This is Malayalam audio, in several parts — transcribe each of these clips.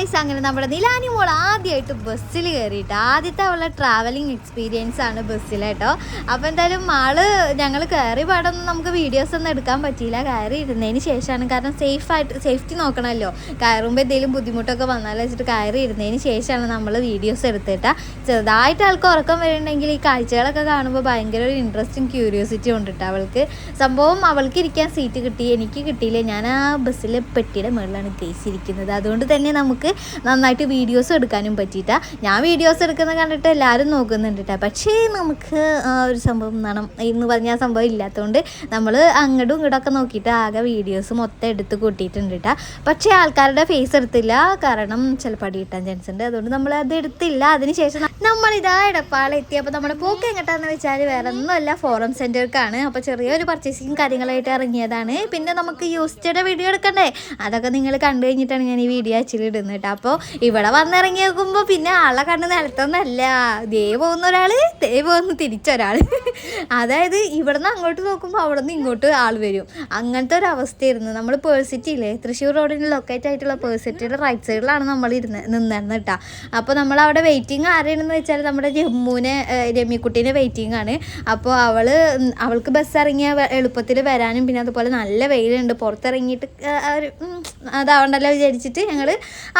ഗായ്സ്, അങ്ങനെ നമ്മുടെ നിലാനി മോൾ ആദ്യമായിട്ട് ബസ്സിൽ കയറിയിട്ട് ആദ്യത്തെ അവളുടെ ട്രാവലിംഗ് എക്സ്പീരിയൻസ് ആണ് ബസ്സിലേട്ടോ. അപ്പോൾ എന്തായാലും ഞങ്ങൾ കയറി പാടൊന്നും നമുക്ക് വീഡിയോസ് ഒന്നും എടുക്കാൻ പറ്റിയില്ല. കയറി ഇരുന്നതിന് ശേഷമാണ്, കാരണം സേഫ്റ്റി നോക്കണമല്ലോ. കയറുമ്പോൾ എന്തെങ്കിലും ബുദ്ധിമുട്ടൊക്കെ വന്നാലും വെച്ചിട്ട് കയറി ഇരുന്നതിന് ശേഷമാണ് നമ്മൾ വീഡിയോസ് എടുത്തിട്ടാ. ചെറുതായിട്ട് ആൾക്ക് ഉറക്കം വരുന്നുണ്ടെങ്കിൽ ഈ കാഴ്ചകളൊക്കെ കാണുമ്പോൾ ഭയങ്കര ഒരു ഇൻട്രസ്റ്റും ക്യൂരിയോസിറ്റി കൊണ്ടിട്ട് അവൾക്ക്. സംഭവം അവൾക്ക് ഇരിക്കാൻ സീറ്റ് കിട്ടി, എനിക്ക് കിട്ടിയില്ല. ഞാൻ ആ ബസ്സിലെ പെട്ടിയുടെ മുകളിലാണ് കേസിരിക്കുന്നത്. അതുകൊണ്ട് തന്നെ നമുക്ക് നന്നായിട്ട് വീഡിയോസ് എടുക്കാനും പറ്റിയിട്ടാ. ഞാൻ വീഡിയോസ് എടുക്കുന്നത് കണ്ടിട്ട് എല്ലാവരും നോക്കുന്നുണ്ട് കേട്ടോ. പക്ഷേ നമുക്ക് ഒരു സംഭവം എന്ന് പറഞ്ഞാൽ സംഭവം ഇല്ലാത്തതുകൊണ്ട് നമ്മൾ അങ്ങോട്ടും ഇങ്ങോട്ടൊക്കെ നോക്കിയിട്ട് ആകെ വീഡിയോസ് മൊത്തം എടുത്ത് കൂട്ടിയിട്ടുണ്ട് കേട്ടോ. പക്ഷേ ആൾക്കാരുടെ ഫേസ് എടുത്തില്ല, കാരണം ചിലപ്പോൾ അടി കിട്ടാൻ ചാൻസ് ഉണ്ട്. അതുകൊണ്ട് നമ്മൾ അത് എടുത്തില്ല. അതിനുശേഷം നമ്മളിതാ എടപ്പാളെ എത്തി. അപ്പോൾ നമ്മുടെ പോക്ക് എങ്ങോട്ടാന്ന് വെച്ചാൽ വേറെ ഒന്നുമല്ല, ഫോറം സെൻറ്റർക്കാണ്. അപ്പോൾ ചെറിയൊരു പർച്ചേസിങ് കാര്യങ്ങളായിട്ട് ഇറങ്ങിയതാണ്. പിന്നെ നമുക്ക് യൂസ്റ്റിയുടെ വീഡിയോ എടുക്കണ്ടേ, അതൊക്കെ നിങ്ങൾ കണ്ടു കഴിഞ്ഞിട്ടാണ് ഞാൻ ഈ വീഡിയോ ആക്ച്വലി ഇടുന്നത് കേട്ടോ. അപ്പോൾ ഇവിടെ വന്നിറങ്ങി നോക്കുമ്പോൾ പിന്നെ ആളെ കണ്ട് നിലത്തൊന്നല്ല, ദേ പോകുന്ന ഒരാൾ, ദേ പോകുന്ന തിരിച്ചൊരാൾ. അതായത് ഇവിടെ നിന്ന് അങ്ങോട്ട് നോക്കുമ്പോൾ അവിടെ നിന്ന് ഇങ്ങോട്ട് ആൾ വരും. അങ്ങനത്തെ ഒരു അവസ്ഥയായിരുന്നു. നമ്മൾ പേഴ്സിറ്റി ഇല്ലേ, തൃശ്ശൂർ റോഡിന് ലൊക്കേറ്റ് ആയിട്ടുള്ള പേഴ്സിറ്റിയുടെ റൈറ്റ് സൈഡിലാണ് നമ്മൾ നിന്നിരുന്നത് കേട്ടോ. അപ്പോൾ നമ്മൾ അവിടെ വെയിറ്റിംഗ് ആരെയാണെന്ന് വെച്ചാൽ നമ്മുടെ രമ്യക്കുട്ടീനെ വെയിറ്റിംഗ് ആണ്. അപ്പോൾ അവൾക്ക് ബസ് ഇറങ്ങിയ എളുപ്പത്തിൽ വരാനും, പിന്നെ അതുപോലെ നല്ല വെയിലുണ്ട്, പുറത്തിറങ്ങിയിട്ട് അതാവണ്ടല്ലോ വിചാരിച്ചിട്ട് ഞങ്ങൾ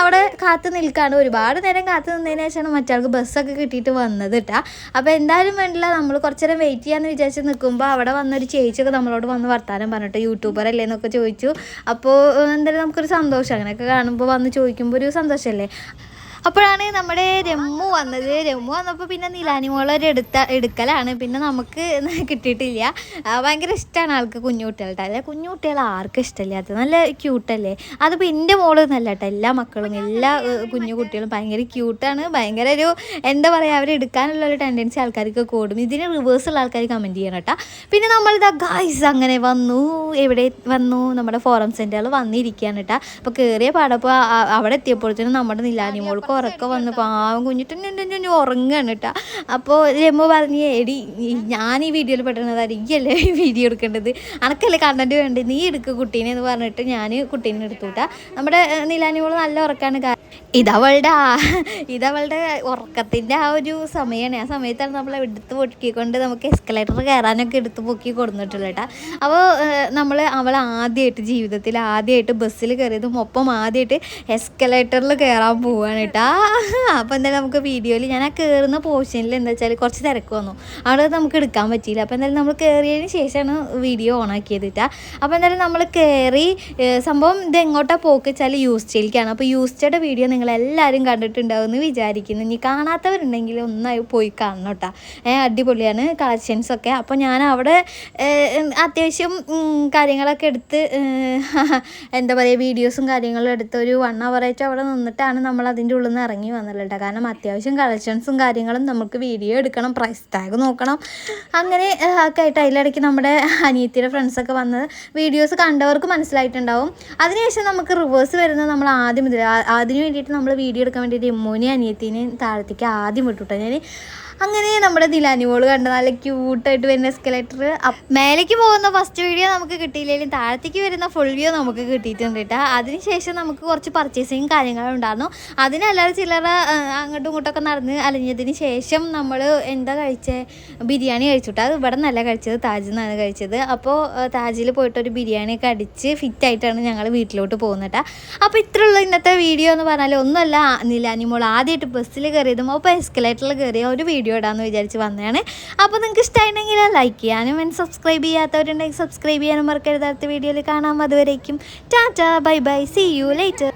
അവിടെ കാത്തു നിൽക്കുകയാണ്. ഒരുപാട് നേരം കാത്തു നിന്നതിന് ശേഷമാണ് മറ്റാൾക്ക് ബസ്സൊക്കെ കിട്ടിയിട്ട് വന്നത് കേട്ടോ. അപ്പോൾ എന്തായാലും വേണ്ടില്ല, നമ്മൾ കുറച്ച് നേരം വെയിറ്റ് ചെയ്യാമെന്ന് വിചാരിച്ച് നിൽക്കുമ്പോൾ അവിടെ വന്നൊരു ചേച്ചിയൊക്കെ നമ്മളോട് വന്ന് വർത്താനം പറഞ്ഞിട്ട് യൂട്യൂബർ അല്ലേ എന്നൊക്കെ ചോദിച്ചു. അപ്പോൾ എന്തായാലും നമുക്കൊരു സന്തോഷം, അങ്ങനെയൊക്കെ കാണുമ്പോൾ വന്ന് ചോദിക്കുമ്പോൾ ഒരു സന്തോഷമല്ലേ. അപ്പോഴാണ് നമ്മുടെ രമ്മു വന്നപ്പോൾ പിന്നെ നിലാനി മോളൊരു എടുക്കലാണ്. പിന്നെ നമുക്ക് കിട്ടിയിട്ടില്ല. ഭയങ്കര ഇഷ്ടമാണ് ആൾക്ക് കുഞ്ഞുകുട്ടികളുടെ. അല്ലെ, കുഞ്ഞുകുട്ടികൾ ആർക്കും ഇഷ്ടമില്ലാത്തത്, നല്ല ക്യൂട്ടല്ലേ. അതിപ്പോൾ എൻ്റെ മോള് എന്നല്ല കേട്ടോ, എല്ലാ മക്കളും എല്ലാ കുഞ്ഞു കുട്ടികളും ഭയങ്കര ക്യൂട്ടാണ്. ഭയങ്കര ഒരു എന്താ പറയുക, അവരെടുക്കാനുള്ളൊരു ടെൻഡൻസി ആൾക്കാർക്ക് കൂടും. ഇതിന് റിവേഴ്സുള്ള ആൾക്കാർ കമൻറ്റ് ചെയ്യണം കേട്ടോ. പിന്നെ നമ്മളിതാ ഗായ്സ് അങ്ങനെ എവിടെ വന്നു, നമ്മുടെ ഫോറം സെൻറ്ററിൽ വന്നിരിക്കുകയാണ് കേട്ടോ. അപ്പോൾ കയറിയ പാടപ്പോൾ അവിടെ എത്തിയപ്പോഴത്തേനും നമ്മുടെ നിലാനി മോൾക്ക് ഉറക്കം വന്ന് പാവം കുഞ്ഞിട്ട് ഉറങ്ങുകയാണ് കേട്ടോ. അപ്പോൾ രമ്മ പറഞ്ഞ്, എടി ഞാൻ ഈ വീഡിയോയിൽ പെട്ടുന്നതായിരിക്കും അല്ലേ വീഡിയോ എടുക്കേണ്ടത്, അനക്കല്ലേ കണ്ടന്റ് വേണ്ടത്, നീ എടുക്കുക കുട്ടീനെ എന്ന് പറഞ്ഞിട്ട് ഞാൻ കുട്ടീനെ എടുത്തു കേട്ടോ. നമ്മുടെ നിലാനിമോള് നല്ല ഉറക്കമാണ്. ഇതവളുടെ ഉറക്കത്തിൻ്റെ ആ ഒരു സമയമാണ്. ആ സമയത്താണ് നമ്മൾ എടുത്ത് പൊക്കിക്കൊണ്ട് നമുക്ക് എസ്കലേറ്റർ കയറാനൊക്കെ എടുത്ത് പൊക്കി കൊടുത്തിട്ടുള്ളത് കേട്ടോ. അപ്പോൾ അവൾ ജീവിതത്തിൽ ആദ്യമായിട്ട് ബസ്സിൽ കയറിയതും ഒപ്പം ആദ്യമായിട്ട് എസ്കലേറ്ററിൽ കയറാൻ പോവുകയാണ് കേട്ടോ. അപ്പോൾ എന്തായാലും നമുക്ക് വീഡിയോയിൽ ഞാൻ ആ കയറുന്ന പോർഷനിൽ എന്താ വെച്ചാൽ കുറച്ച് തിരക്ക് വന്നു, അവിടെ നമുക്ക് എടുക്കാൻ പറ്റിയില്ല. അപ്പോൾ എന്തായാലും നമ്മൾ കയറിയതിന് ശേഷമാണ് വീഡിയോ ഓണാക്കിയത് കേട്ടോ. അപ്പോൾ എന്തായാലും നമ്മൾ കയറി, സംഭവം ഇത് എങ്ങോട്ടാണ് പോക്ക് വെച്ചാൽ യൂസ്റ്റയിലേക്കാണ്. അപ്പോൾ യൂസ്റ്റയുടെ വീഡിയോ നിങ്ങളെല്ലാവരും കണ്ടിട്ടുണ്ടാവുമെന്ന് വിചാരിക്കുന്നു. ഇനി കാണാത്തവരുണ്ടെങ്കിൽ ഒന്നായി പോയി കാണണം കേട്ടോ. അടിപൊളിയാണ് കളക്ഷൻസൊക്കെ. അപ്പോൾ ഞാൻ അവിടെ അത്യാവശ്യം കാര്യങ്ങളൊക്കെ എടുത്ത് എന്താ പറയുക, വീഡിയോസും കാര്യങ്ങളും എടുത്ത് ഒരു 1 hour ആയിട്ട് അവിടെ നിന്നിട്ടാണ് നമ്മൾ അതിൻ്റെ ഉള്ളിൽ നിന്ന് ഇറങ്ങി വന്നത് കേട്ടോ. കാരണം അത്യാവശ്യം കളക്ഷൻസും കാര്യങ്ങളും നമുക്ക് വീഡിയോ എടുക്കണം, പ്രൈസ് ടാഗ് നോക്കണം, അങ്ങനെ ഒക്കെ ആയിട്ട്. അതിലിടയ്ക്ക് നമ്മുടെ അനിയത്തിയുടെ ഫ്രണ്ട്സൊക്കെ വന്ന് വീഡിയോസ് കണ്ടവർക്ക് മനസ്സിലായിട്ടുണ്ടാവും. അതിനുശേഷം നമുക്ക് റിവേഴ്സ് വരുന്നത് നമ്മൾ ആദ്യം മുതൽ അതിന് വേണ്ടിയിട്ട് നമ്മൾ വീഡിയോ എടുക്കാൻ വേണ്ടിയിട്ട് എമ്മോനെയും അനിയത്തിനെയും താഴത്തേക്ക് ആദ്യം വിട്ടുട്ടോ ഞാൻ. അങ്ങനെ നമ്മുടെ നിലാനി മോള് കണ്ട നല്ല ക്യൂട്ടായിട്ട് വരുന്ന എസ്കലേറ്റർ. മേലേക്ക് പോകുന്ന ഫസ്റ്റ് വീഡിയോ നമുക്ക് കിട്ടിയില്ലെങ്കിലും താഴത്തേക്ക് വരുന്ന ഫുൾ വ്യൂ നമുക്ക് കിട്ടിയിട്ടുണ്ട് കേട്ടോ. അതിനുശേഷം നമുക്ക് കുറച്ച് പർച്ചേസിങ് കാര്യങ്ങളുണ്ടായിരുന്നു. അതിനല്ലാതെ ചില്ലറ അങ്ങോട്ടും ഇങ്ങോട്ടൊക്കെ നടന്ന് അലഞ്ഞതിന് ശേഷം നമ്മൾ എന്താ ബിരിയാണി കഴിച്ചിട്ട്. അത് ഇവിടെ നല്ല കഴിച്ചത്, താജിൽ നിന്നാണ് കഴിച്ചത്. അപ്പോൾ താജിൽ പോയിട്ടൊരു ബിരിയാണിയൊക്കെ അടിച്ച് ഫിറ്റായിട്ടാണ് ഞങ്ങൾ വീട്ടിലോട്ട് പോകുന്നത് കേട്ടോ. അപ്പോൾ ഇത്രയുള്ള ഇന്നത്തെ വീഡിയോ എന്ന് പറഞ്ഞാൽ ഒന്നുമല്ല, നിലാനി മോൾ ആദ്യമായിട്ട് ബസ്സിൽ കയറിയതും അപ്പോൾ എസ്കലേറ്ററിൽ കയറിയ ഒരു വീഡിയോ ഇടാമെന്ന് വിചാരിച്ച് വന്നതാണ്. അപ്പോൾ നിങ്ങൾക്ക് ഇഷ്ടമായിട്ടുണ്ടെങ്കിൽ ലൈക്ക് ചെയ്യാനും സബ്സ്ക്രൈബ് ചെയ്യാത്തവരുണ്ടെങ്കിൽ സബ്സ്ക്രൈബ് ചെയ്യാനും മറക്കരുത്. അടുത്ത വീഡിയോയിൽ കാണാം. അതുവരേക്കും tata, bye bye, see you later.